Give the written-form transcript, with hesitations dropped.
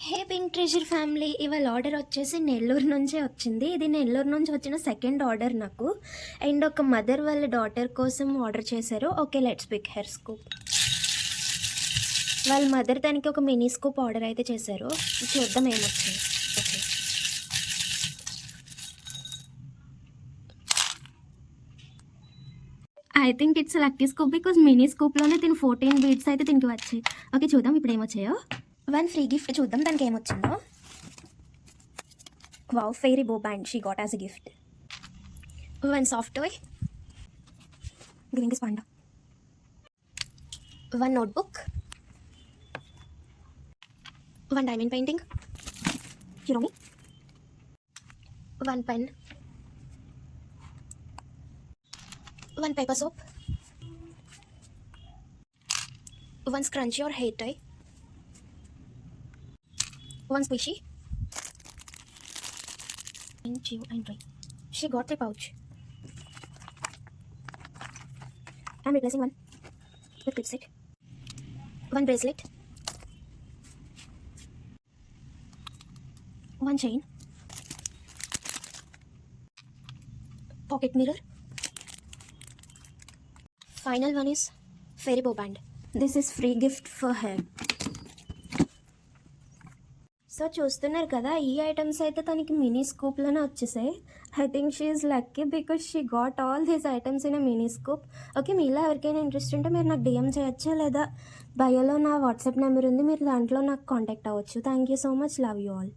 హే pink treasure family, ఇవాళ order వచ్చేసి నెల్లూరు నుంచే వచ్చింది. ఇది నెల్లూరు నుంచి వచ్చిన సెకండ్ ఆర్డర్ నాకు. అండ్ ఒక మదర్ వాళ్ళ డాటర్ కోసం ఆర్డర్ చేశారు. Okay, let's pick hair scoop. వాళ్ళ మదర్ దానికి ఒక మినీ స్కూప్ ఆర్డర్ అయితే చేశారు. చూద్దాం ఏమొచ్చింది. Okay, I think it's lucky scoop because mini స్కూప్లోనే దీని 14 బీట్స్ అయితే దీనికి వచ్చాయి. ఓకే, చూద్దాం ఇప్పుడు ఏమొచ్చాయో. వన్ ఫ్రీ గిఫ్ట్ చూద్దాం దానికి ఏమొచ్చిందో. వావ్, ఫెయిరీ బో band she got as a gift. One soft toy giving this panda. One notebook. One diamond painting. Hiromi. One pen. One paper soap. One scrunchie or hair tie. One squishy. And chew and dry. She got a pouch. I'm replacing one with clip set. One bracelet. One chain. Pocket mirror. Final one is fairy bow band. This is free gift for her. So చూస్తున్నారు కదా, ఈ items అయితే తనకి mini స్కూప్లోనే వచ్చేసాయి. I think she is lucky because she got all these items in a mini scoop. Okay, మీలో ఎవరికైనా interest ఉంటే మీరు నాకు డిఎం చేయొచ్చు, లేదా బయోలో నా వాట్సాప్ నెంబర్ ఉంది, మీరు దాంట్లో నాకు కాంటాక్ట్ అవ్వచ్చు. Thank you so much, love you all.